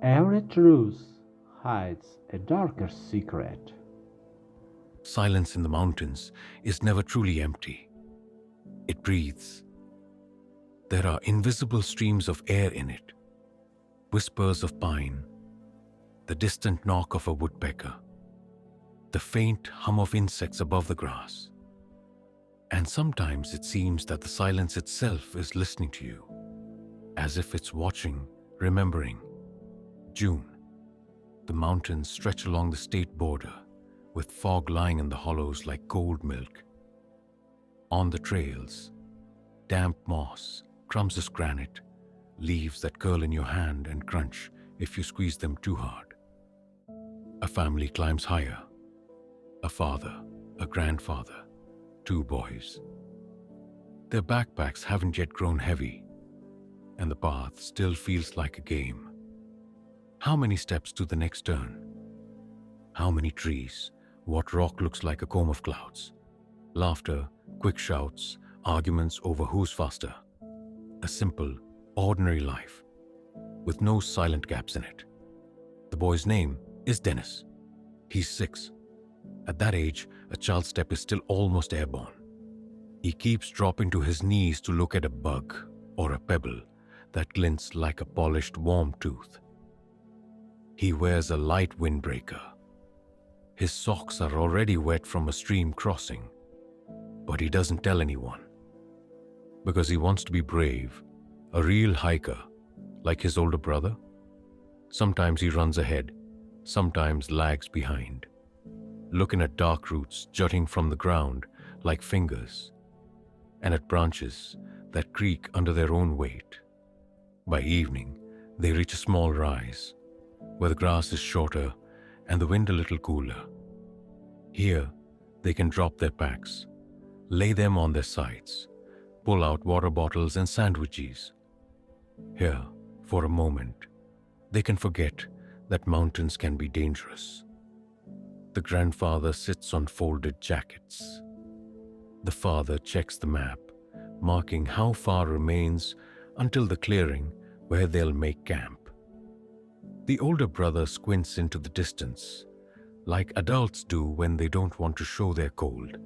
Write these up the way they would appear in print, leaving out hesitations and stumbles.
Every truth hides a darker secret. Silence in the mountains is never truly empty. It breathes. There are invisible streams of air in it, whispers of pine, the distant knock of a woodpecker, the faint hum of insects above the grass. And sometimes it seems that the silence itself is listening to you, as if it's watching, remembering. June. The mountains stretch along the state border, with fog lying in the hollows like cold milk. On the trails, damp moss, crumbs of granite, leaves that curl in your hand and crunch if you squeeze them too hard. A family climbs higher. A father, a grandfather, two boys. Their backpacks haven't yet grown heavy, and the path still feels like a game. How many steps to the next turn? How many trees? What rock looks like a comb of clouds? Laughter, quick shouts, arguments over who's faster. A simple, ordinary life, with no silent gaps in it. The boy's name is Dennis. He's 6. At that age, a child's step is still almost airborne. He keeps dropping to his knees to look at a bug or a pebble that glints like a polished worm tooth. He wears a light windbreaker. His socks are already wet from a stream crossing, but he doesn't tell anyone. Because he wants to be brave, a real hiker, like his older brother. Sometimes he runs ahead, sometimes lags behind, looking at dark roots jutting from the ground like fingers, and at branches that creak under their own weight. By evening, they reach a small rise, where the grass is shorter and the wind a little cooler. Here, they can drop their packs, lay them on their sides, pull out water bottles and sandwiches. Here, for a moment, they can forget that mountains can be dangerous. The grandfather sits on folded jackets. The father checks the map, marking how far remains until the clearing where they'll make camp. The older brother squints into the distance, like adults do when they don't want to show they're cold.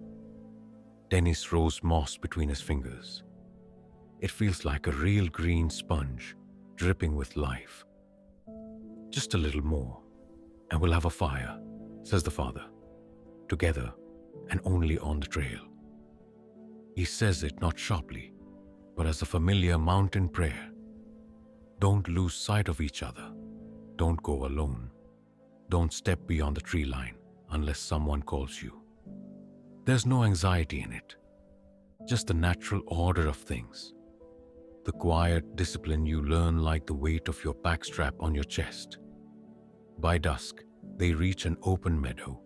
Dennis rolls moss between his fingers. It feels like a real green sponge, dripping with life. Just a little more, and we'll have a fire, says the father, together and only on the trail. He says it not sharply, but as a familiar mountain prayer. Don't lose sight of each other. Don't go alone. Don't step beyond the tree line unless someone calls you. There's no anxiety in it, just the natural order of things. The quiet discipline you learn like the weight of your backstrap on your chest. By dusk, they reach an open meadow.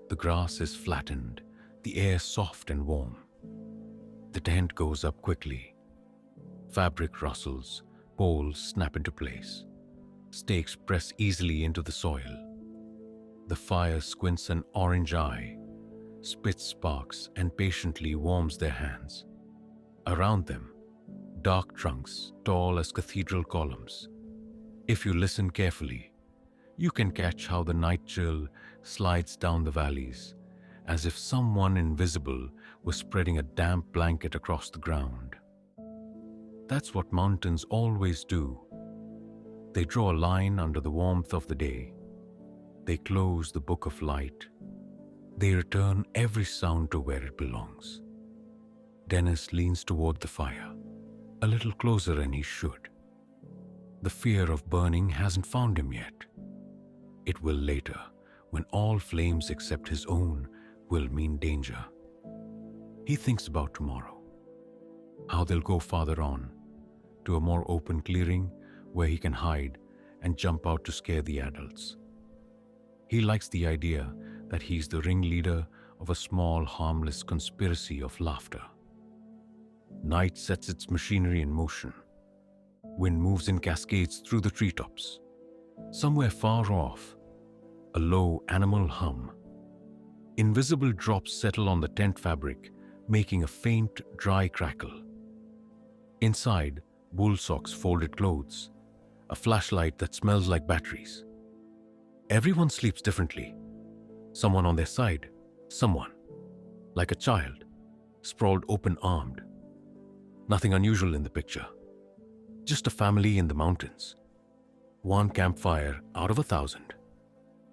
The grass is flattened, the air soft and warm. The tent goes up quickly. Fabric rustles, poles snap into place. Stakes press easily into the soil. The fire squints an orange eye, spits sparks and patiently warms their hands. Around them, dark trunks, tall as cathedral columns. If you listen carefully, you can catch how the night chill slides down the valleys, as if someone invisible was spreading a damp blanket across the ground. That's what mountains always do. They draw a line under the warmth of the day. They close the book of light. They return every sound to where it belongs. Dennis leans toward the fire, a little closer than he should. The fear of burning hasn't found him yet. It will later, when all flames except his own will mean danger. He thinks about tomorrow, how they'll go farther on, to a more open clearing where he can hide and jump out to scare the adults. He likes the idea that he's the ringleader of a small, harmless conspiracy of laughter. Night sets its machinery in motion. Wind moves in cascades through the treetops. Somewhere far off, a low animal hum. Invisible drops settle on the tent fabric, making a faint, dry crackle. Inside, wool socks folded clothes, a flashlight that smells like batteries. Everyone sleeps differently. Someone on their side, someone, like a child, sprawled open-armed. Nothing unusual in the picture. Just a family in the mountains. One campfire out of 1,000.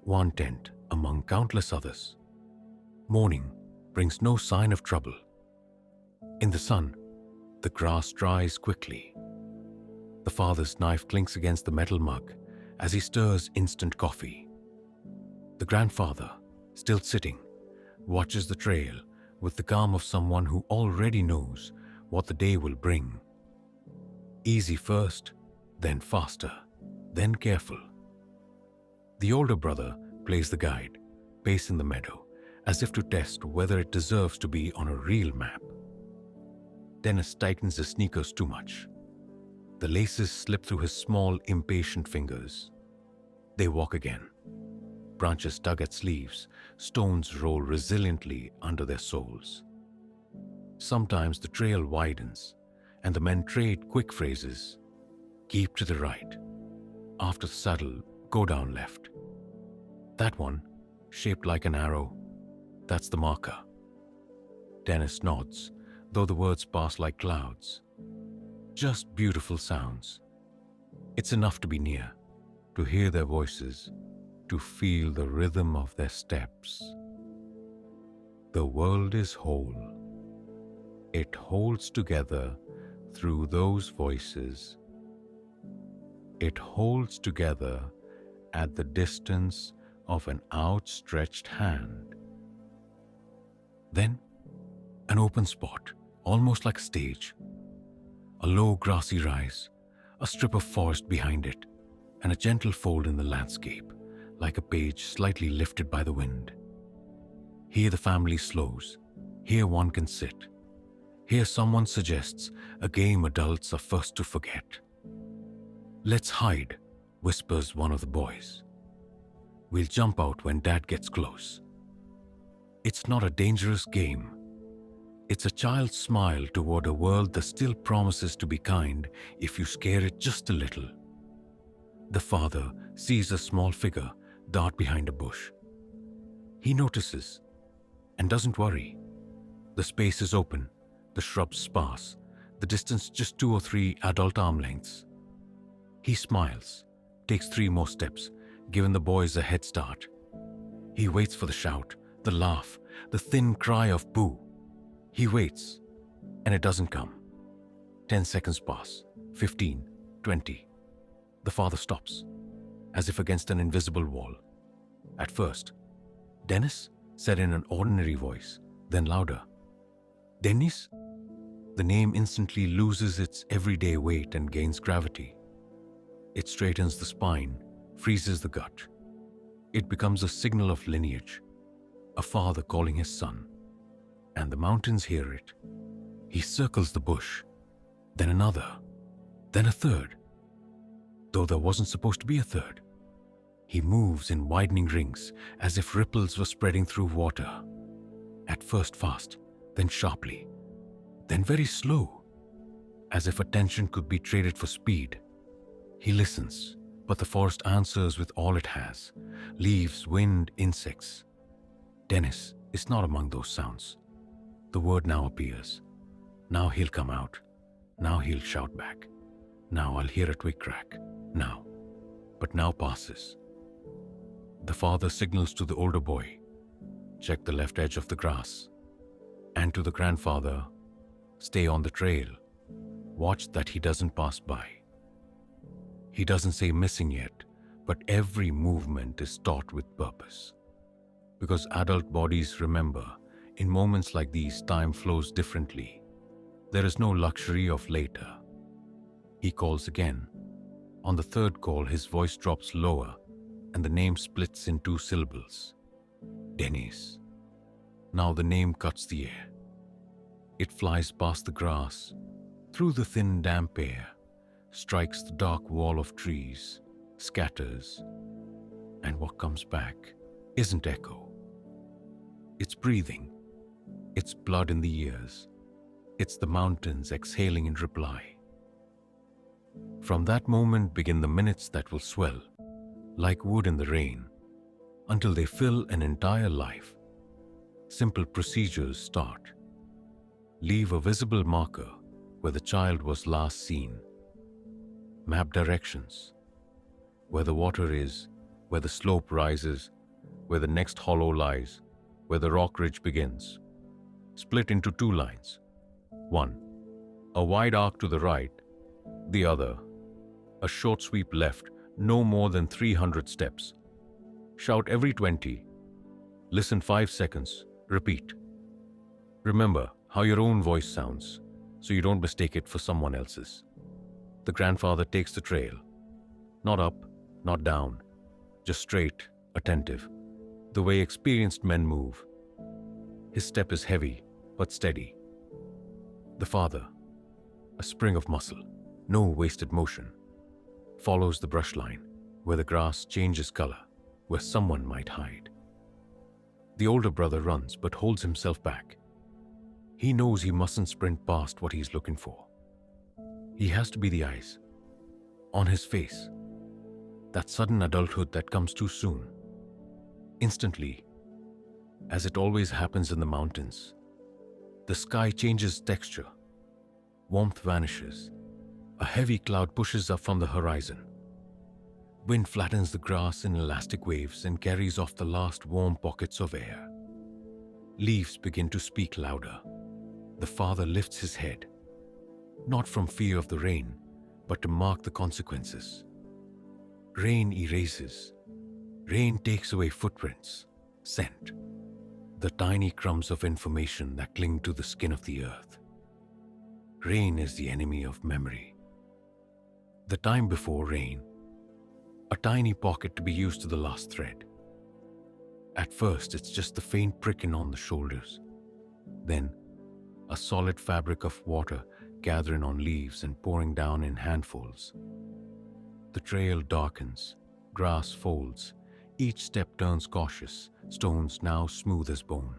One tent among countless others. Morning brings no sign of trouble. In the sun, the grass dries quickly. The father's knife clinks against the metal mug as he stirs instant coffee. The grandfather, still sitting, watches the trail with the calm of someone who already knows what the day will bring. Easy first, then faster, then careful. The older brother plays the guide, pacing the meadow, as if to test whether it deserves to be on a real map. Dennis tightens his sneakers too much. The laces slip through his small, impatient fingers. They walk again. Branches tug at sleeves, stones roll resiliently under their soles. Sometimes the trail widens, and the men trade quick phrases. Keep to the right. After the saddle, go down left. That one, shaped like an arrow, that's the marker. Dennis nods, though the words pass like clouds. Just beautiful sounds. It's enough to be near, to hear their voices, to feel the rhythm of their steps. The world is whole. It holds together through those voices. It holds together at the distance of an outstretched hand. Then, an open spot, almost like a stage. A low grassy rise, a strip of forest behind it, and a gentle fold in the landscape, like a page slightly lifted by the wind. Here the family slows. Here one can sit. Here someone suggests a game adults are first to forget. Let's hide, whispers one of the boys. We'll jump out when Dad gets close. It's not a dangerous game. It's a child's smile toward a world that still promises to be kind if you scare it just a little. The father sees a small figure dart behind a bush. He notices and doesn't worry. The space is open, the shrubs sparse, the distance just 2 or 3 adult arm lengths. He smiles, takes 3 more steps, giving the boys a head start. He waits for the shout, the laugh, the thin cry of boo. He waits, and it doesn't come. 10 seconds pass, 15, 20. The father stops, as if against an invisible wall. At first, Dennis said in an ordinary voice, then louder. Dennis? The name instantly loses its everyday weight and gains gravity. It straightens the spine, freezes the gut. It becomes a signal of lineage, a father calling his son. And the mountains hear it. He circles the bush, then another, then a third. Though there wasn't supposed to be a third. He moves in widening rings as if ripples were spreading through water. At first fast, then sharply, then very slow, as if attention could be traded for speed. He listens, but the forest answers with all it has: leaves, wind, insects. Dennis is not among those sounds. The word now appears. Now he'll come out. Now he'll shout back. Now I'll hear a twig crack. Now. But now passes. The father signals to the older boy, check the left edge of the grass. And to the grandfather, stay on the trail. Watch that he doesn't pass by. He doesn't say missing yet, but every movement is taught with purpose. Because adult bodies remember, in moments like these, time flows differently. There is no luxury of later. He calls again. On the third call, his voice drops lower, and the name splits in 2 syllables. Dennis. Now the name cuts the air. It flies past the grass, through the thin damp air, strikes the dark wall of trees, scatters, and what comes back isn't echo. It's breathing. It's blood in the ears. It's the mountains exhaling in reply. From that moment begin the minutes that will swell, like wood in the rain, until they fill an entire life. Simple procedures start. Leave a visible marker where the child was last seen. Map directions. Where the water is, where the slope rises, where the next hollow lies, where the rock ridge begins. Split into two lines. One, a wide arc to the right. The other, a short sweep left, no more than 300 steps. Shout every 20. Listen 5 seconds. Repeat. Remember how your own voice sounds, so you don't mistake it for someone else's. The grandfather takes the trail. Not up, not down, just straight, attentive, the way experienced men move. His step is heavy, but steady. The father, a spring of muscle, no wasted motion, follows the brush line, where the grass changes color, where someone might hide. The older brother runs, but holds himself back. He knows he mustn't sprint past what he's looking for. He has to be the eyes, on his face, that sudden adulthood that comes too soon. Instantly, as it always happens in the mountains, the sky changes texture. Warmth vanishes. A heavy cloud pushes up from the horizon. Wind flattens the grass in elastic waves and carries off the last warm pockets of air. Leaves begin to speak louder. The father lifts his head, not from fear of the rain, but to mark the consequences. Rain erases. Rain takes away footprints, scent, the tiny crumbs of information that cling to the skin of the earth. Rain is the enemy of memory. The time before rain, a tiny pocket to be used to the last thread. At first, it's just the faint pricking on the shoulders. Then, a solid fabric of water gathering on leaves and pouring down in handfuls. The trail darkens, grass folds, each step turns cautious, stones now smooth as bone.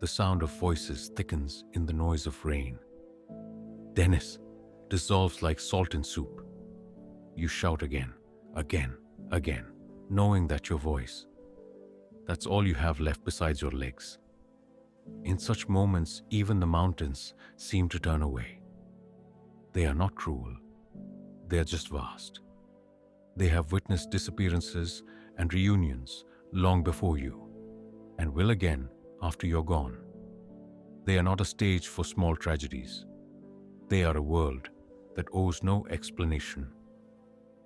The sound of voices thickens in the noise of rain. Dennis dissolves like salt in soup. You shout again, again, again, knowing that your voice, that's all you have left besides your legs. In such moments, even the mountains seem to turn away. They are not cruel. They are just vast. They have witnessed disappearances and reunions long before you, and will again after you're gone. They are not a stage for small tragedies. They are a world that owes no explanation.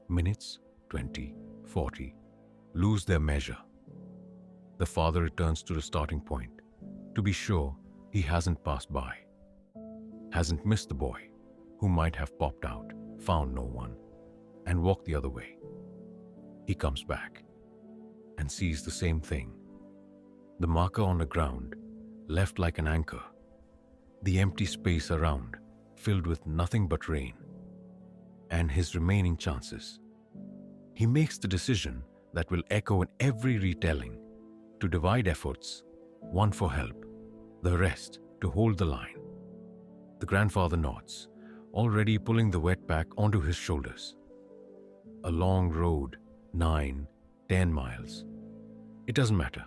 Minutes, 20, 40, lose their measure. The father returns to the starting point, to be sure he hasn't passed by, hasn't missed the boy who might have popped out, found no one, and walked the other way. He comes back and sees the same thing. The marker on the ground, left like an anchor. The empty space around, filled with nothing but rain. And his remaining chances. He makes the decision that will echo in every retelling, to divide efforts, one for help, the rest to hold the line. The grandfather nods, already pulling the wetpack onto his shoulders. A long road, 9, 10 miles. It doesn't matter.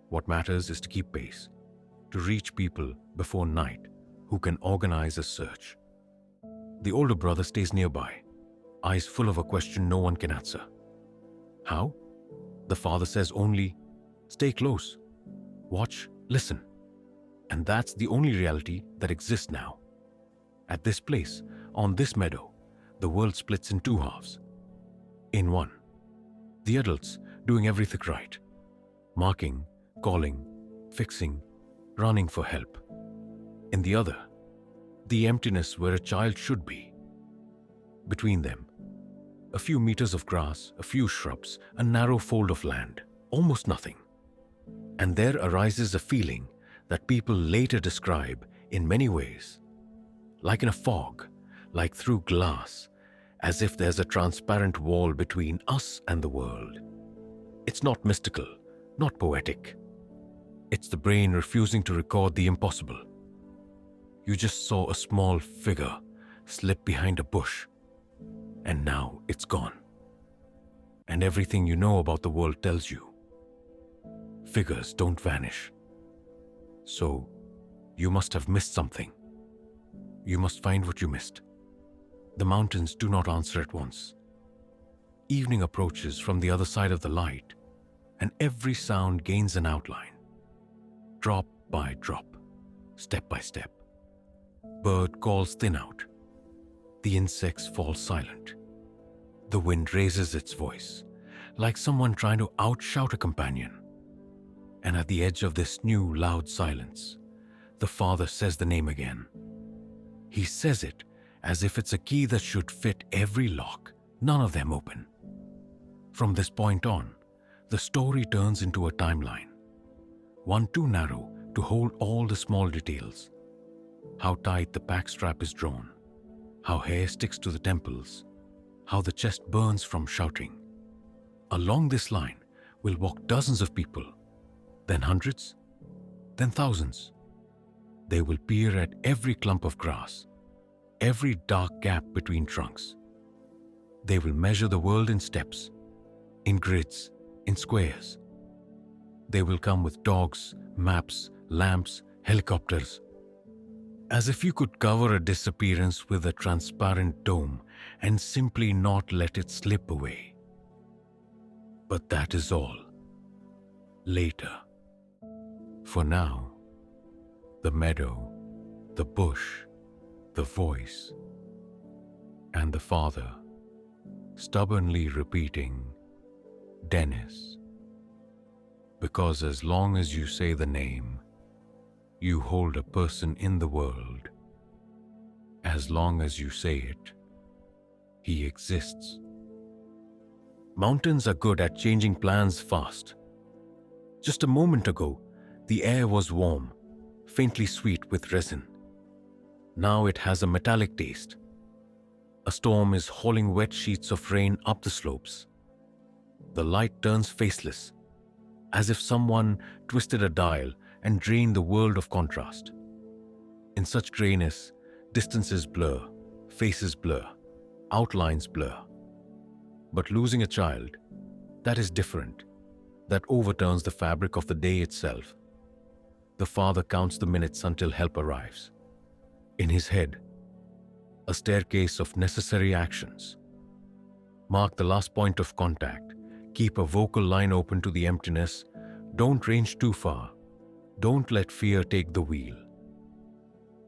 What matters is to keep pace, to reach people before night who can organize a search. The older brother stays nearby, eyes full of a question no one can answer. How? The father says only, stay close, watch, listen. And that's the only reality that exists now. At this place, on this meadow, the world splits in two halves. In one, the adults doing everything right, marking, calling, fixing, running for help. In the other, the emptiness where a child should be. Between them, a few meters of grass, a few shrubs, a narrow fold of land, almost nothing. And there arises a feeling that people later describe in many ways, like in a fog, like through glass, as if there's a transparent wall between us and the world. It's not mystical, not poetic. It's the brain refusing to record the impossible. You just saw a small figure slip behind a bush, and now it's gone. And everything you know about the world tells you. Figures don't vanish. So, you must have missed something. You must find what you missed. The mountains do not answer at once. Evening approaches from the other side of the light, and every sound gains an outline. Drop by drop, step by step. Bird calls thin out. The insects fall silent. The wind raises its voice, like someone trying to outshout a companion. And at the edge of this new loud silence, the father says the name again. He says it as if it's a key that should fit every lock, none of them open. From this point on, the story turns into a timeline, one too narrow to hold all the small details. How tight the packstrap is drawn, how hair sticks to the temples, how the chest burns from shouting. Along this line will walk dozens of people, then hundreds, then thousands. They will peer at every clump of grass, every dark gap between trunks. They will measure the world in steps, in grids, in squares. They will come with dogs, maps, lamps, helicopters. As if you could cover a disappearance with a transparent dome and simply not let it slip away. But that is all. Later. For now, the meadow, the bush, the voice, and the father, stubbornly repeating, Dennis. Because as long as you say the name, you hold a person in the world. As long as you say it, he exists. Mountains are good at changing plans fast. Just a moment ago, the air was warm, faintly sweet with resin. Now it has a metallic taste. A storm is hauling wet sheets of rain up the slopes. The light turns faceless, as if someone twisted a dial and drained the world of contrast. In such grayness, distances blur, faces blur, outlines blur. But losing a child, that is different. That overturns the fabric of the day itself. The father counts the minutes until help arrives. In his head, a staircase of necessary actions. Mark the last point of contact. Keep a vocal line open to the emptiness. Don't range too far. Don't let fear take the wheel.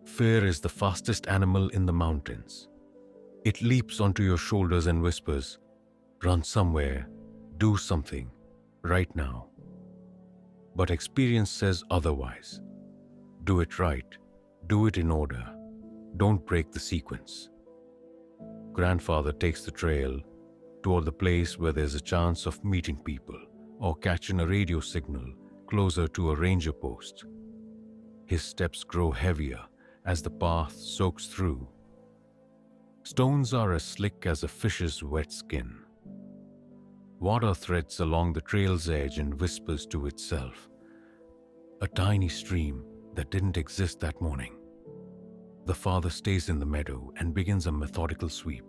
Fear is the fastest animal in the mountains. It leaps onto your shoulders and whispers, run somewhere, do something, right now. But experience says otherwise. Do it right. Do it in order. Don't break the sequence. Grandfather takes the trail toward the place where there's a chance of meeting people or catching a radio signal closer to a ranger post. His steps grow heavier as the path soaks through. Stones are as slick as a fish's wet skin. Water threads along the trail's edge and whispers to itself. A tiny stream that didn't exist that morning. The father stays in the meadow and begins a methodical sweep.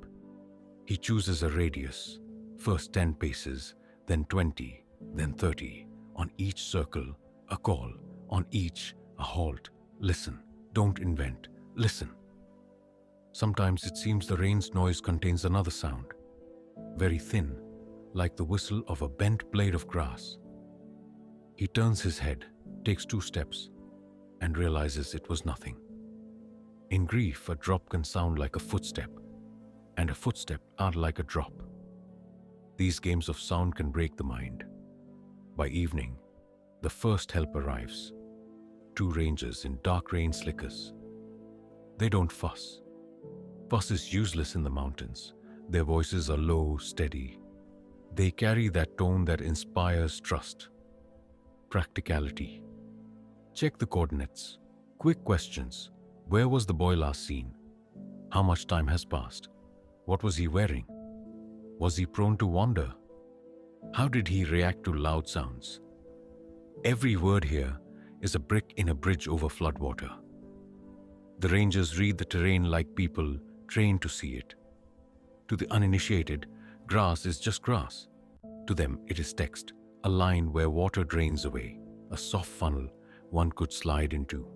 He chooses a radius, first 10 paces, then 20, then 30. On each circle, a call. On each, a halt. Listen. Don't invent. Listen. Sometimes it seems the rain's noise contains another sound, very thin, like the whistle of a bent blade of grass. He turns his head, takes 2 steps, and realizes it was nothing. In grief, a drop can sound like a footstep, and a footstep are like a drop. These games of sound can break the mind. By evening, the first help arrives. 2 rangers in dark rain slickers. They don't fuss. Fuss is useless in the mountains. Their voices are low, steady. They carry that tone that inspires trust. Practicality. Check the coordinates. Quick questions. Where was the boy last seen? How much time has passed? What was he wearing? Was he prone to wander? How did he react to loud sounds? Every word here is a brick in a bridge over floodwater. The rangers read the terrain like people trained to see it, To the uninitiated, grass is just grass. To them, it is text, a line where water drains away, a soft funnel one could slide into,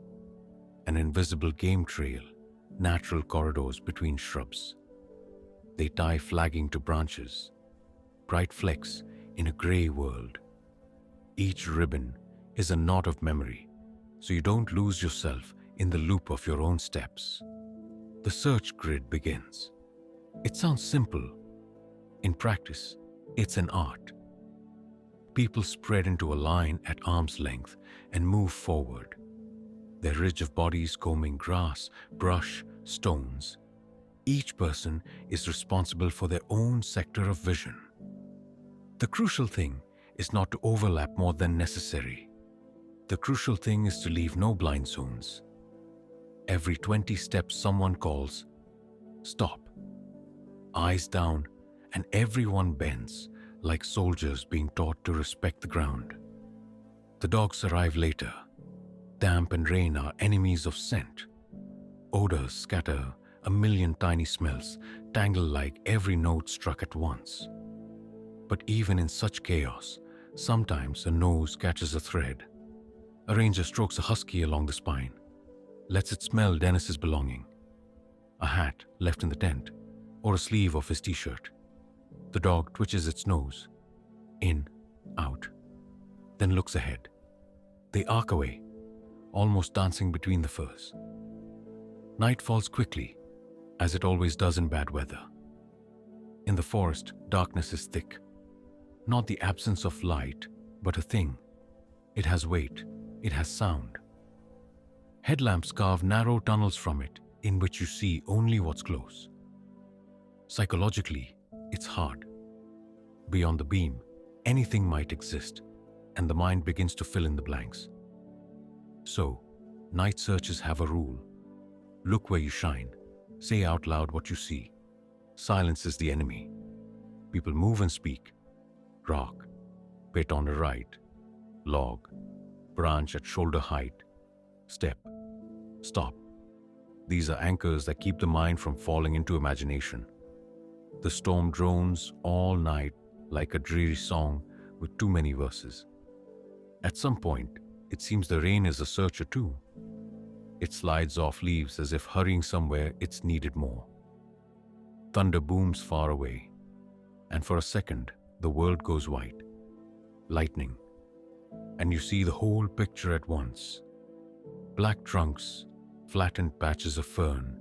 an invisible game trail, natural corridors between shrubs. They tie flagging to branches, bright flecks in a grey world. Each ribbon is a knot of memory, so you don't lose yourself in the loop of your own steps. The search grid begins. It sounds simple. In practice, it's an art. People spread into a line at arm's length and move forward, their ridge of bodies combing grass, brush, stones. Each person is responsible for their own sector of vision. The crucial thing is not to overlap more than necessary. The crucial thing is to leave no blind zones. Every 20 steps someone calls, stop. Eyes down, and everyone bends, like soldiers being taught to respect the ground. The dogs arrive later. Damp and rain are enemies of scent. Odors scatter, a million tiny smells tangle like every note struck at once. But even in such chaos, sometimes a nose catches a thread. A ranger strokes a husky along the spine, lets it smell Dennis's belonging. A hat left in the tent, or a sleeve of his t-shirt. The dog twitches its nose, in, out, then looks ahead. They arc away, almost dancing between the furs. Night falls quickly, as it always does in bad weather. In the forest, darkness is thick. Not the absence of light, but a thing. It has weight, it has sound. Headlamps carve narrow tunnels from it, in which you see only what's close. Psychologically, it's hard. Beyond the beam, anything might exist, and the mind begins to fill in the blanks. So, night searches have a rule. Look where you shine. Say out loud what you see. Silence is the enemy. People move and speak. Rock, bit on the right, log, branch at shoulder height, step, stop. These are anchors that keep the mind from falling into imagination. The storm drones all night like a dreary song with too many verses. At some point, it seems the rain is a searcher too. It slides off leaves as if hurrying somewhere it's needed more. Thunder booms far away, and for a second, the world goes white. Lightning, and you see the whole picture at once. Black trunks, flattened patches of fern,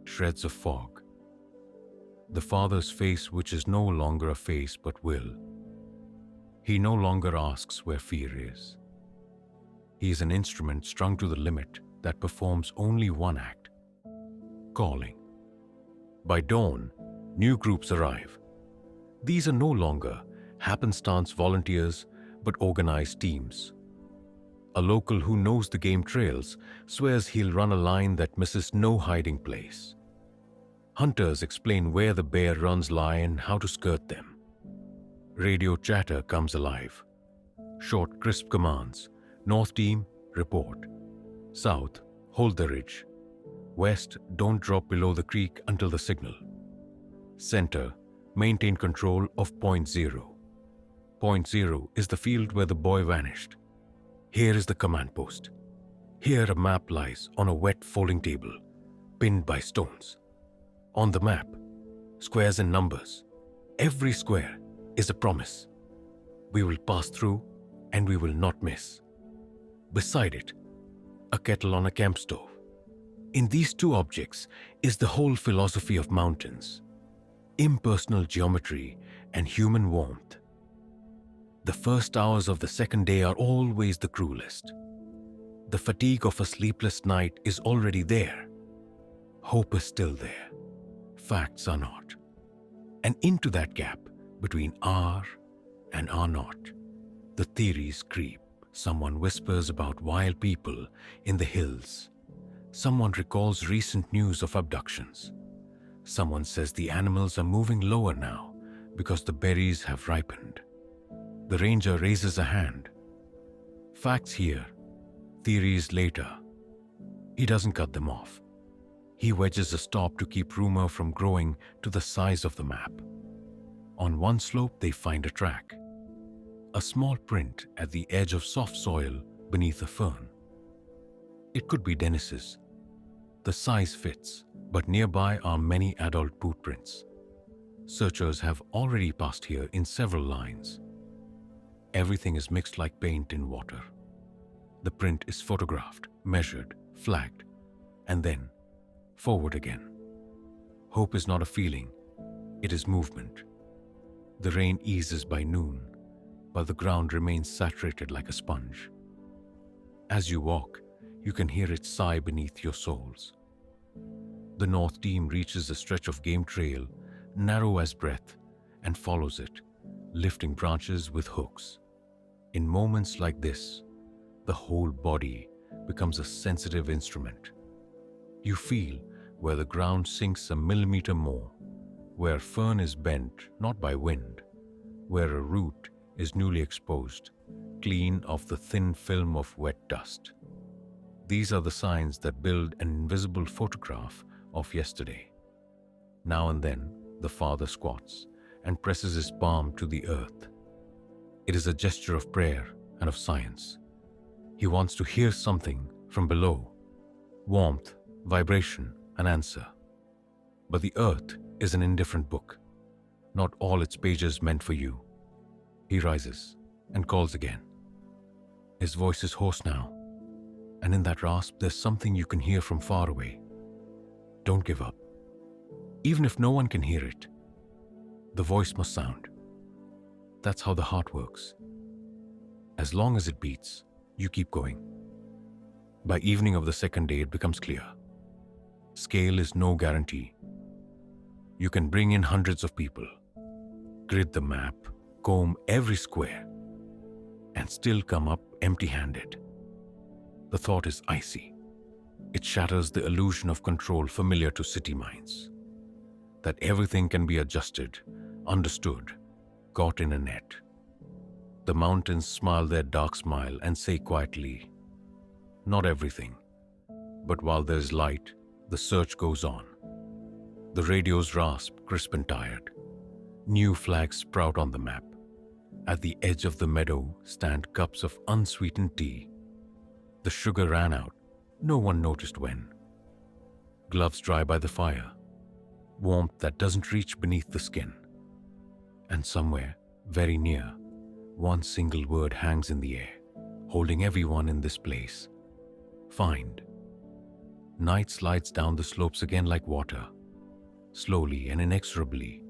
shreds of fog. The father's face, which is no longer a face but will. He no longer asks where fear is. He is an instrument strung to the limit that performs only one act: calling. By dawn, new groups arrive. These are no longer happenstance volunteers, but organized teams. A local who knows the game trails swears he'll run a line that misses no hiding place. Hunters explain where the bear runs lie and how to skirt them. Radio chatter comes alive. Short, crisp commands. North team, report. South, hold the ridge. West, don't drop below the creek until the signal. Center, maintain control of point zero. Point zero is the field where the boy vanished. Here is the command post. Here a map lies on a wet folding table, pinned by stones. On the map, squares and numbers. Every square is a promise. We will pass through and we will not miss. Beside it, a kettle on a camp stove. In these two objects is the whole philosophy of mountains: impersonal geometry and human warmth. The first hours of the second day are always the cruelest. The fatigue of a sleepless night is already there. Hope is still there. Facts are not. And into that gap between are and are not, the theories creep. Someone whispers about wild people in the hills. Someone recalls recent news of abductions. Someone says the animals are moving lower now because the berries have ripened. The ranger raises a hand. Facts here, theories later. He doesn't cut them off. He wedges a stop to keep rumor from growing to the size of the map. On one slope, they find a track, a small print at the edge of soft soil beneath a fern. It could be Dennis's. The size fits, but nearby are many adult boot prints. Searchers have already passed here in several lines. Everything is mixed like paint in water. The print is photographed, measured, flagged, and then forward again. Hope is not a feeling, it is movement. The rain eases by noon, but the ground remains saturated like a sponge. As you walk, you can hear it sigh beneath your soles. The north team reaches a stretch of game trail, narrow as breath, and follows it, lifting branches with hooks. In moments like this, the whole body becomes a sensitive instrument. You feel where the ground sinks a millimeter more, where fern is bent not by wind, where a root is newly exposed, clean of the thin film of wet dust. These are the signs that build an invisible photograph of yesterday. Now and then, the father squats and presses his palm to the earth. It is a gesture of prayer and of science. He wants to hear something from below, warmth, vibration, an answer. But the earth is an indifferent book, not all its pages meant for you. He rises and calls again. His voice is hoarse now, and in that rasp there's something you can hear from far away. Don't give up. Even if no one can hear it, the voice must sound. That's how the heart works. As long as it beats, you keep going. By evening of the second day, it becomes clear. Scale is no guarantee. You can bring in hundreds of people, grid the map, comb every square, and still come up empty-handed. The thought is icy. It shatters the illusion of control familiar to city minds. That everything can be adjusted, understood, caught in a net. The mountains smile their dark smile and say quietly, not everything, but while there's light, the search goes on. The radios rasp, crisp and tired. New flags sprout on the map. At the edge of the meadow stand cups of unsweetened tea. The sugar ran out, no one noticed when. Gloves dry by the fire. Warmth that doesn't reach beneath the skin. And somewhere, very near, one single word hangs in the air, holding everyone in this place. Find. Night slides down the slopes again like water, slowly and inexorably.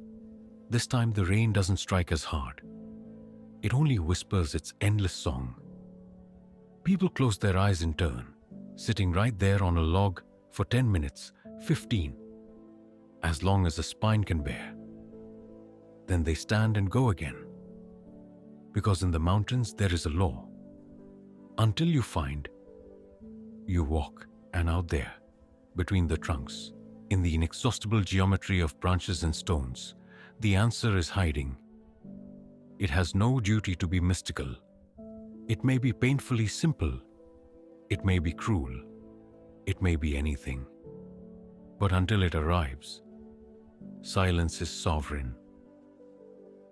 This time the rain doesn't strike as hard. It only whispers its endless song. People close their eyes in turn, sitting right there on a log for 10 minutes, 15, as long as a spine can bear. Then they stand and go again. Because in the mountains there is a law. Until you find, you walk, and out there, between the trunks, in the inexhaustible geometry of branches and stones, the answer is hiding. It has no duty to be mystical. It may be painfully simple. It may be cruel. It may be anything. But until it arrives, silence is sovereign.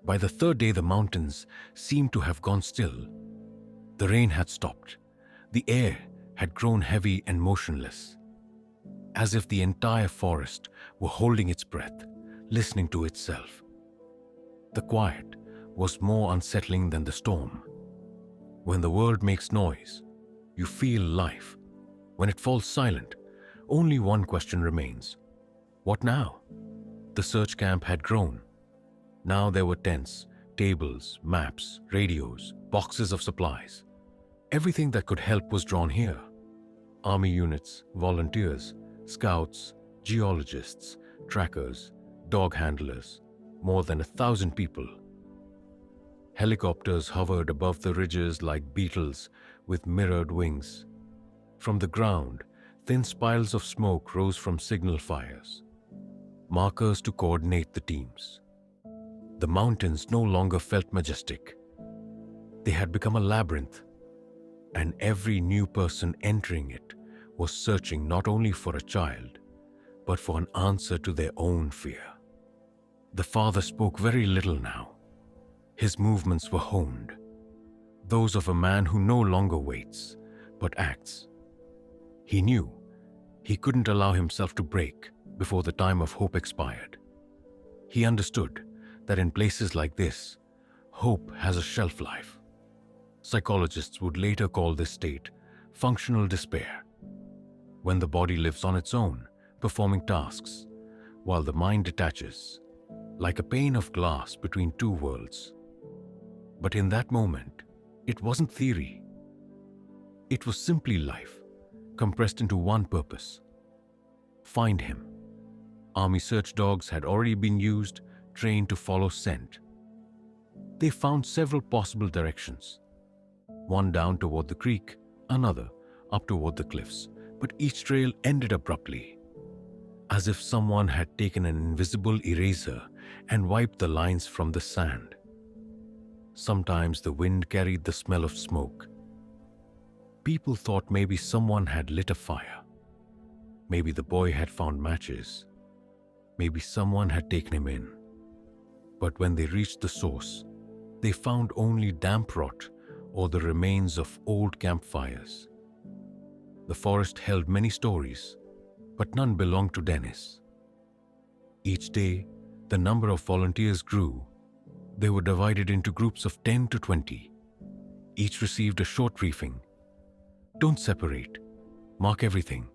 By the third day, the mountains seemed to have gone still. The rain had stopped. The air had grown heavy and motionless, as if the entire forest were holding its breath, listening to itself. The quiet was more unsettling than the storm. When the world makes noise, you feel life. When it falls silent, only one question remains. What now? The search camp had grown. Now there were tents, tables, maps, radios, boxes of supplies. Everything that could help was drawn here. Army units, volunteers, scouts, geologists, trackers, dog handlers, more than 1,000 people. Helicopters hovered above the ridges like beetles with mirrored wings. From the ground, thin spirals of smoke rose from signal fires, markers to coordinate the teams. The mountains no longer felt majestic. They had become a labyrinth, and every new person entering it was searching not only for a child, but for an answer to their own fear. The father spoke very little now. His movements were honed, those of a man who no longer waits, but acts. He knew he couldn't allow himself to break before the time of hope expired. He understood that in places like this, hope has a shelf life. Psychologists would later call this state functional despair, when the body lives on its own, performing tasks, while the mind detaches, like a pane of glass between two worlds. But in that moment, it wasn't theory. It was simply life, compressed into one purpose: find him. Army search dogs had already been used, trained to follow scent. They found several possible directions, one down toward the creek, another up toward the cliffs, but each trail ended abruptly, as if someone had taken an invisible eraser and wiped the lines from the sand. Sometimes the wind carried the smell of smoke. People thought maybe someone had lit a fire. Maybe the boy had found matches. Maybe someone had taken him in. But when they reached the source, they found only damp rot or the remains of old campfires. The forest held many stories, but none belonged to Dennis. Each day, the number of volunteers grew. They were divided into groups of 10 to 20. Each received a short briefing. Don't separate. Mark everything.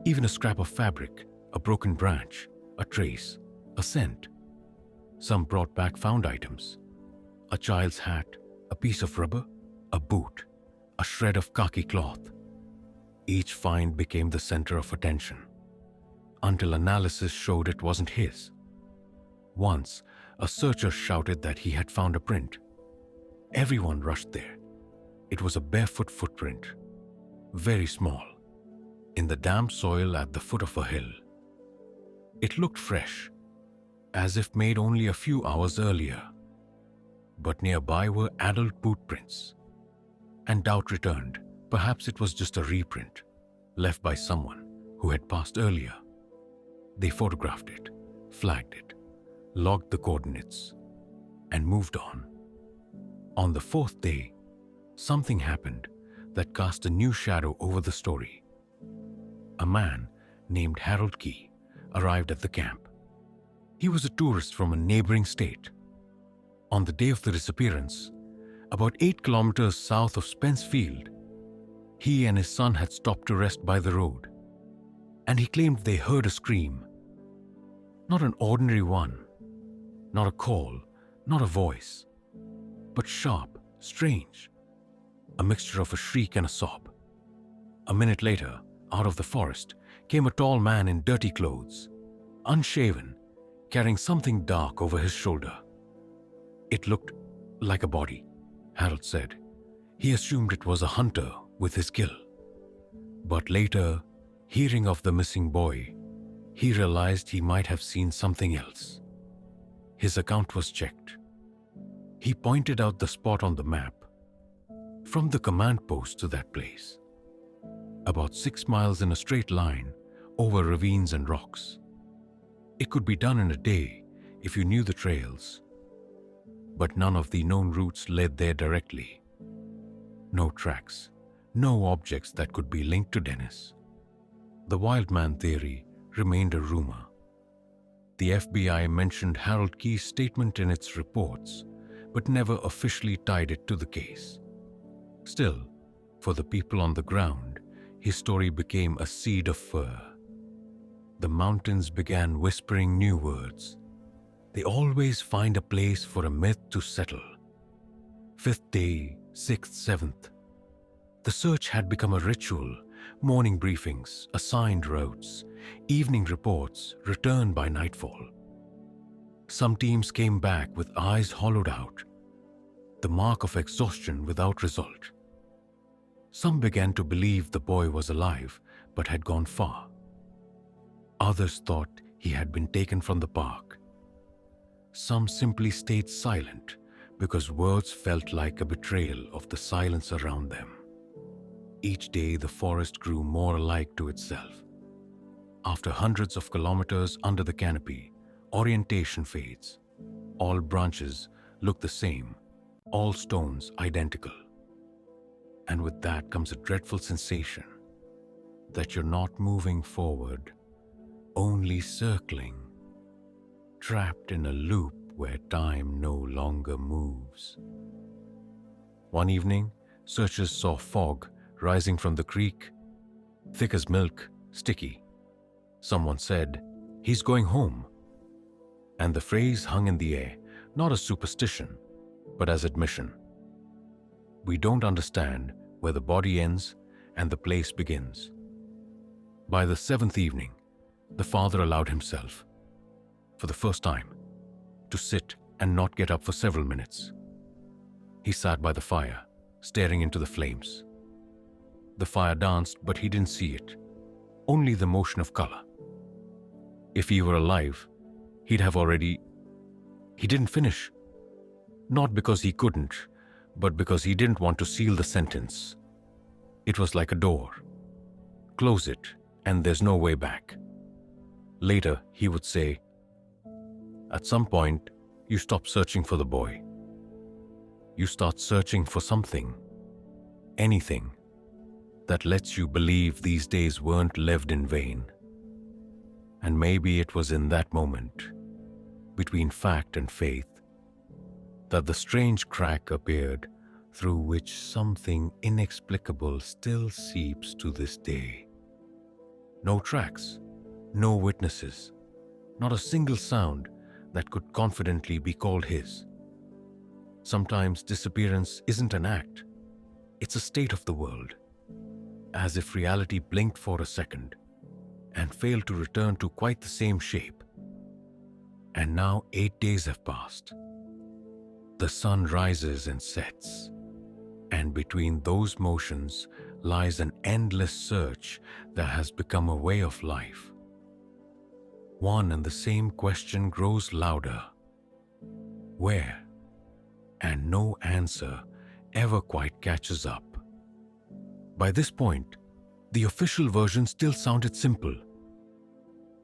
Even a scrap of fabric, a broken branch, a trace, a scent. Some brought back found items: a child's hat, a piece of rubber, a boot, a shred of khaki cloth. Each find became the center of attention, until analysis showed it wasn't his. Once, a searcher shouted that he had found a print. Everyone rushed there. It was a barefoot footprint, very small, in the damp soil at the foot of a hill. It looked fresh, as if made only a few hours earlier. But nearby were adult boot prints, and doubt returned. Perhaps it was just a reprint, left by someone who had passed earlier. They photographed it, flagged it, logged the coordinates, and moved on. On the fourth day, something happened that cast a new shadow over the story. A man named Harold Key arrived at the camp. He was a tourist from a neighboring state. On the day of the disappearance, about 8 kilometers south of Spence Field, he and his son had stopped to rest by the road, and he claimed they heard a scream. Not an ordinary one, not a call, not a voice, but sharp, strange, a mixture of a shriek and a sob. A minute later, out of the forest, came a tall man in dirty clothes, unshaven, carrying something dark over his shoulder. It looked like a body, Harold said. He assumed it was a hunter with his kill. But later, hearing of the missing boy, he realized he might have seen something else. His account was checked. He pointed out the spot on the map. From the command post to that place, about 6 miles in a straight line over ravines and rocks. It could be done in a day if you knew the trails. But none of the known routes led there directly. No tracks, no objects that could be linked to Dennis. The wild man theory remained a rumor. The FBI mentioned Harold Key's statement in its reports, but never officially tied it to the case. Still, for the people on the ground, his story became a seed of fear. The mountains began whispering new words. They always find a place for a myth to settle. 5th day, 6th, 7th. The search had become a ritual. Morning briefings, assigned routes, evening reports returned by nightfall. Some teams came back with eyes hollowed out, the mark of exhaustion without result. Some began to believe the boy was alive but had gone far. Others thought he had been taken from the park. Some simply stayed silent because words felt like a betrayal of the silence around them. Each day the forest grew more alike to itself. After hundreds of kilometers under the canopy, orientation fades. All branches look the same, all stones identical. And with that comes a dreadful sensation that you're not moving forward, only circling, trapped in a loop where time no longer moves. One evening, searchers saw fog rising from the creek, thick as milk, sticky. Someone said, "He's going home." And the phrase hung in the air, not as superstition, but as admission. We don't understand where the body ends and the place begins. By the seventh evening, the father allowed himself, for the first time, to sit and not get up for several minutes. He sat by the fire, staring into the flames. The fire danced, but he didn't see it, only the motion of color. If he were alive, he'd have already... He didn't finish. Not because he couldn't, but because he didn't want to seal the sentence. It was like a door. Close it, and there's no way back. Later, he would say, "At some point, you stop searching for the boy. You start searching for something, anything, that lets you believe these days weren't lived in vain." And maybe it was in that moment, between fact and faith, that the strange crack appeared through which something inexplicable still seeps to this day. No tracks, no witnesses, not a single sound that could confidently be called his. Sometimes disappearance isn't an act, it's a state of the world, as if reality blinked for a second and failed to return to quite the same shape. And now 8 days have passed. The sun rises and sets, and between those motions lies an endless search that has become a way of life. One and the same question grows louder. Where? And no answer ever quite catches up. By this point, the official version still sounded simple.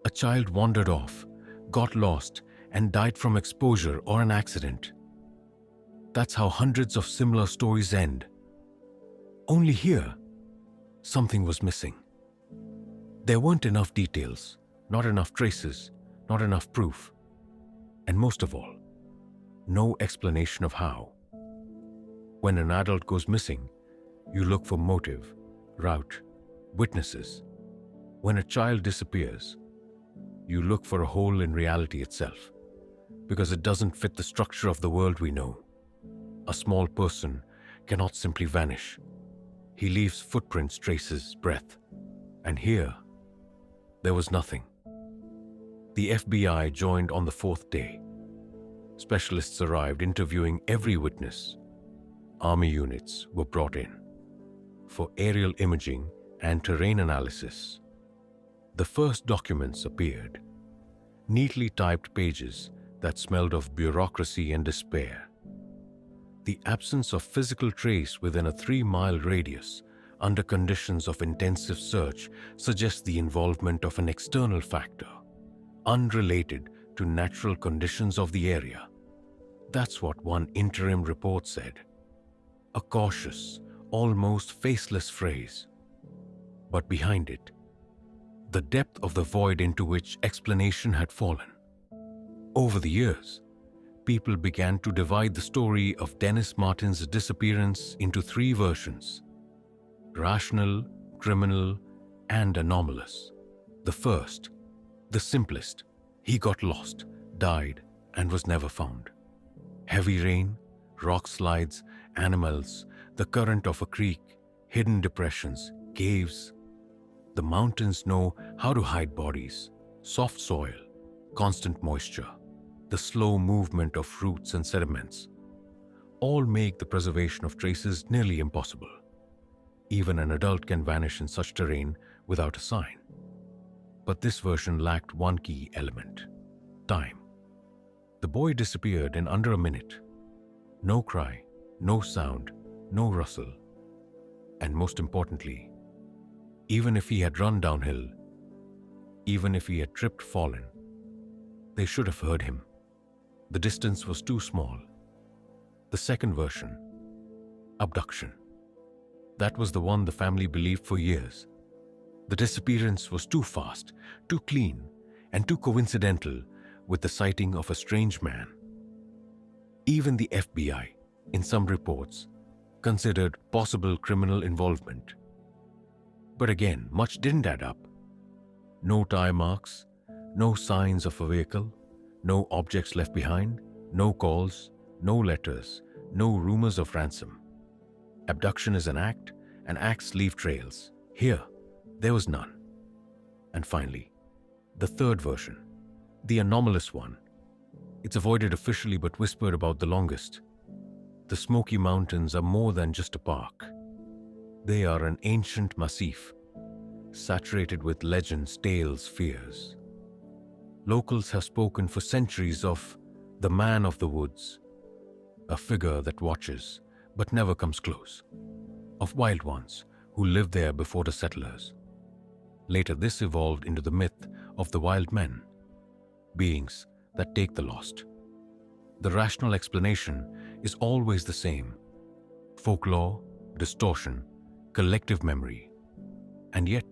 A child wandered off, got lost, and died from exposure or an accident. That's how hundreds of similar stories end. Only here, something was missing. There weren't enough details, not enough traces, not enough proof, and most of all, no explanation of how. When an adult goes missing, you look for motive, route, witnesses. When a child disappears, you look for a hole in reality itself, because it doesn't fit the structure of the world we know. A small person cannot simply vanish. He leaves footprints, traces, breath. And here, there was nothing. The FBI joined on the fourth day. Specialists arrived, interviewing every witness. Army units were brought in for aerial imaging and terrain analysis. The first documents appeared, neatly typed pages that smelled of bureaucracy and despair. The absence of physical trace within a 3-mile radius under conditions of intensive search suggests the involvement of an external factor, unrelated to natural conditions of the area. That's what one interim report said. A cautious, almost faceless phrase. But behind it, the depth of the void into which explanation had fallen. Over the years, people began to divide the story of Dennis Martin's disappearance into 3 versions: rational, criminal, and anomalous. The first, the simplest: he got lost, died, and was never found. Heavy rain, rock slides, animals, the current of a creek, hidden depressions, caves. The mountains know how to hide bodies: soft soil, constant moisture, the slow movement of roots and sediments. All make the preservation of traces nearly impossible. Even an adult can vanish in such terrain without a sign. But this version lacked one key element: time. The boy disappeared in under a minute. No cry, no sound, no rustle. And most importantly, even if he had run downhill, Even if he had tripped fallen, they should have heard him. The distance was too small. The second version, abduction. That was the one the family believed for years. The disappearance was too fast, too clean, and too coincidental with the sighting of a strange man. Even the FBI, in some reports, considered possible criminal involvement. But again, much didn't add up. No tire marks, no signs of a vehicle, no objects left behind, no calls, no letters, no rumors of ransom. Abduction is an act, and acts leave trails. Here, there was none. And finally, the third version, the anomalous one. It's avoided officially but whispered about the longest. The Smoky Mountains are more than just a park. They are an ancient massif, saturated with legends, tales, fears. Locals have spoken for centuries of the man of the woods, a figure that watches but never comes close, of wild ones who lived there before the settlers. Later, this evolved into the myth of the wild men, beings that take the lost. The rational explanation is always the same: folklore, distortion, collective memory. And yet,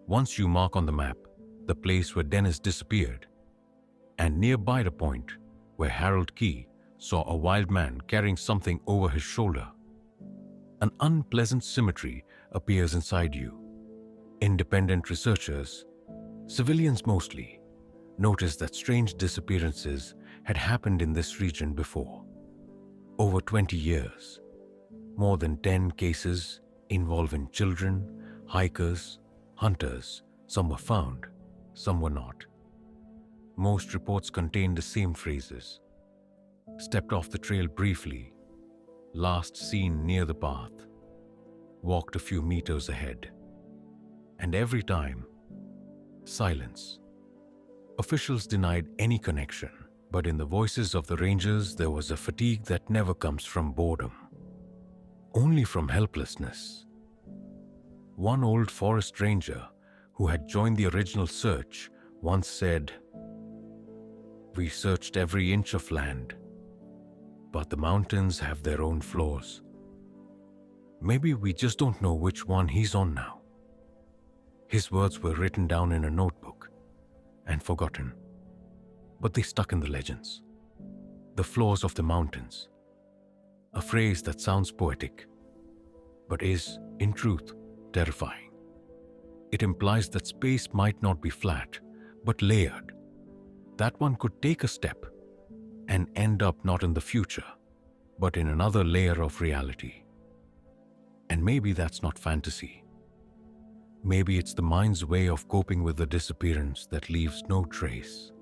once you mark on the map the place where Dennis disappeared, and nearby the point where Harold Key saw a wild man carrying something over his shoulder, an unpleasant symmetry appears inside you. Independent researchers, civilians mostly, noticed that strange disappearances had happened in this region before. Over 20 years, more than 10 cases involving children, hikers, hunters. Some were found, some were not. Most reports contained the same phrases: stepped off the trail briefly, last seen near the path, walked a few meters ahead. And every time, silence. Officials denied any connection, but in the voices of the rangers there was a fatigue that never comes from boredom, only from helplessness. One old forest ranger who had joined the original search once said, "We searched every inch of land, but the mountains have their own flaws. Maybe we just don't know which one he's on now." His words were written down in a notebook and forgotten, but they stuck in the legends. The flaws of the mountains, a phrase that sounds poetic, but is, in truth, terrifying. It implies that space might not be flat, but layered. That one could take a step and end up not in the future, but in another layer of reality. And maybe that's not fantasy. Maybe it's the mind's way of coping with the disappearance that leaves no trace.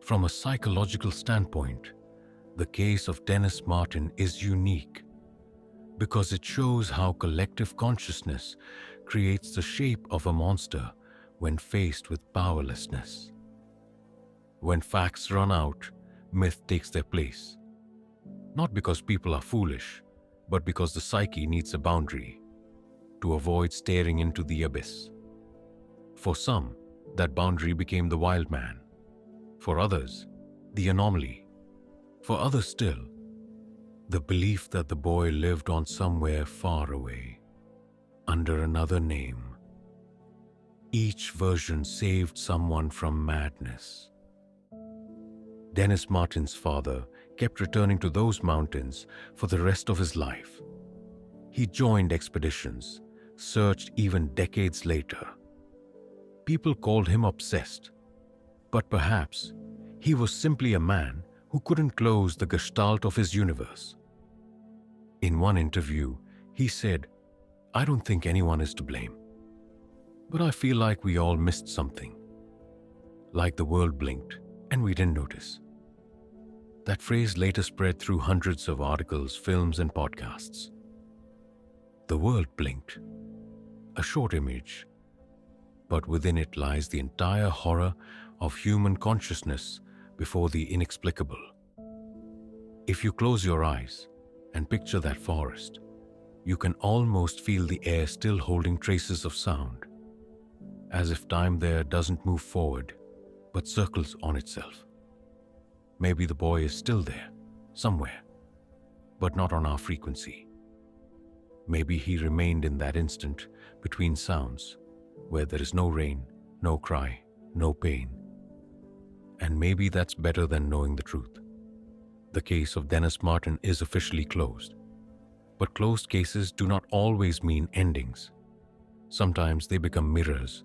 From a psychological standpoint, the case of Dennis Martin is unique because it shows how collective consciousness creates the shape of a monster when faced with powerlessness. When facts run out, myth takes their place. Not because people are foolish, but because the psyche needs a boundary to avoid staring into the abyss. For some, that boundary became the wild man. For others, the anomaly. For others still, the belief that the boy lived on somewhere far away, under another name. Each version saved someone from madness. Dennis Martin's father kept returning to those mountains for the rest of his life. He joined expeditions, searched even decades later. People called him obsessed, but perhaps he was simply a man who couldn't close the gestalt of his universe. In one interview, he said, "I don't think anyone is to blame, but I feel like we all missed something. Like the world blinked and we didn't notice." That phrase later spread through hundreds of articles, films, and podcasts. The world blinked, a short image, but within it lies the entire horror of human consciousness before the inexplicable. If you close your eyes and picture that forest, you can almost feel the air still holding traces of sound. as if time there doesn't move forward, but circles on itself. Maybe the boy is still there, somewhere, but not on our frequency. Maybe he remained in that instant between sounds, where there is no rain, no cry, no pain. And maybe that's better than knowing the truth. The case of Dennis Martin is officially closed. But closed cases do not always mean endings. Sometimes they become mirrors.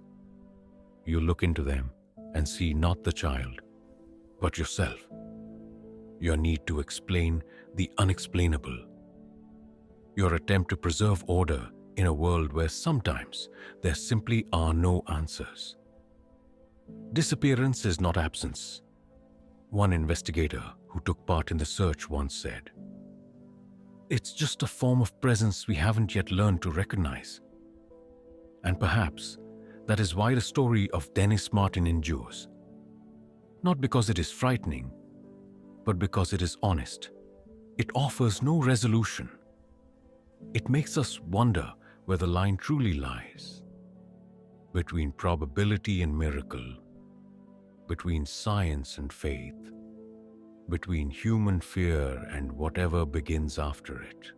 You look into them and see not the child, but yourself. Your need to explain the unexplainable. Your attempt to preserve order in a world where sometimes there simply are no answers. Disappearance is not absence. One investigator who took part in the search once said, "It's just a form of presence we haven't yet learned to recognize." And perhaps that is why the story of Dennis Martin endures. Not because it is frightening, but because it is honest. It offers no resolution. It makes us wonder where the line truly lies. Between probability and miracle, between science and faith, between human fear and whatever begins after it.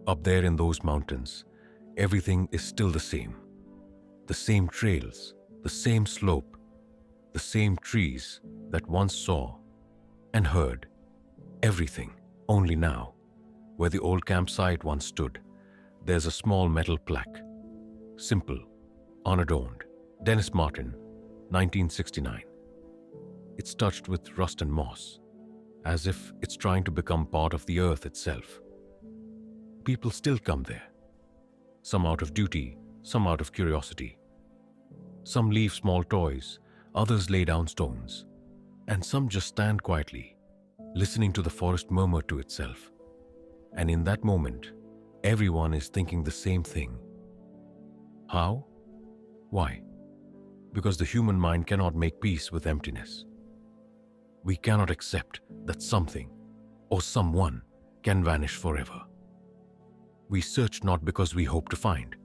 Up there in those mountains, everything is still the same. The same trails, the same slope, the same trees that once saw and heard everything. Only now, where the old campsite once stood, there's a small metal plaque. Simple, unadorned. Dennis Martin, 1969. It's touched with rust and moss, as if it's trying to become part of the earth itself. People still come there. Some out of duty, some out of curiosity. Some leave small toys, others lay down stones, and some just stand quietly, listening to the forest murmur to itself. And in that moment, everyone is thinking the same thing. How? Why? Because the human mind cannot make peace with emptiness. We cannot accept that something or someone can vanish forever. We search not because we hope to find,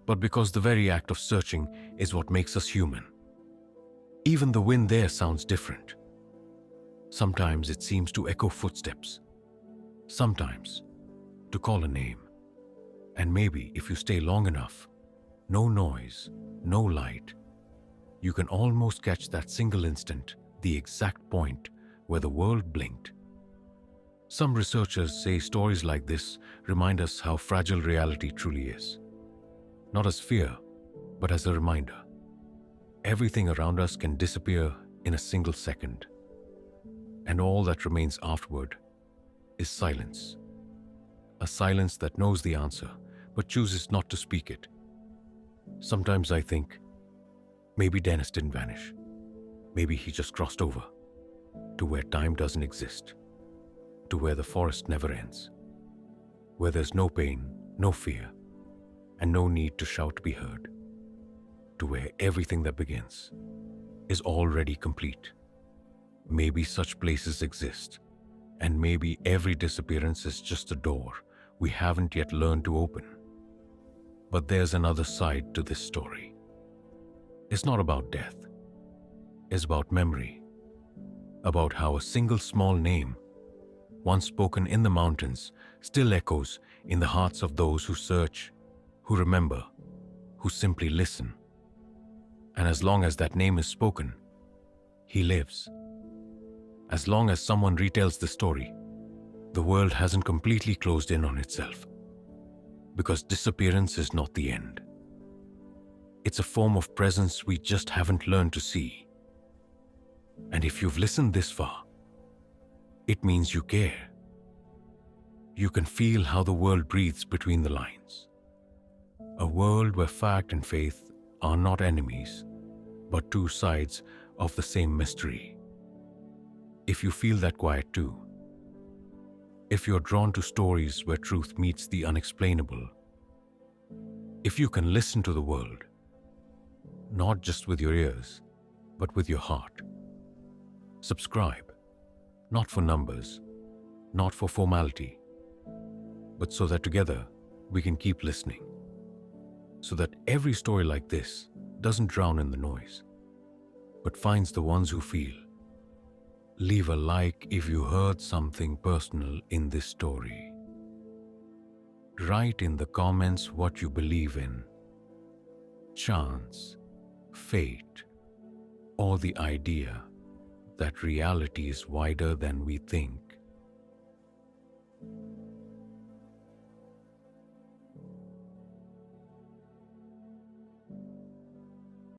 but because the very act of searching is what makes us human. Even the wind there sounds different. Sometimes it seems to echo footsteps. Sometimes to call a name. And maybe if you stay long enough, no noise, no light, you can almost catch that single instant, the exact point where the world blinked. Some researchers say stories like this remind us how fragile reality truly is. Not as fear, but as a reminder. Everything around us can disappear in a single second. And all that remains afterward is silence. A silence that knows the answer, but chooses not to speak it. Sometimes I think, maybe Dennis didn't vanish. Maybe he just crossed over to where time doesn't exist, to where the forest never ends, where there's no pain, no fear, and no need to shout to be heard, to where everything that begins is already complete. Maybe such places exist, and maybe every disappearance is just a door we haven't yet learned to open. But there's another side to this story. It's not about death. It's about memory, about how a single small name, once spoken in the mountains, still echoes in the hearts of those who search, who remember, who simply listen. And as long as that name is spoken, he lives. As long as someone retells the story, the world hasn't completely closed in on itself. Because disappearance is not the end. It's a form of presence we just haven't learned to see. And if you've listened this far, it means you care. You can feel how the world breathes between the lines. A world where fact and faith are not enemies, but two sides of the same mystery. If you feel that quiet too, if you're drawn to stories where truth meets the unexplainable, if you can listen to the world, not just with your ears, but with your heart, subscribe, not for numbers, not for formality, but so that together we can keep listening, so that every story like this doesn't drown in the noise, but finds the ones who feel. Leave a like if you heard something personal in this story. Write in the comments what you believe in: chance, fate, or the idea that reality is wider than we think.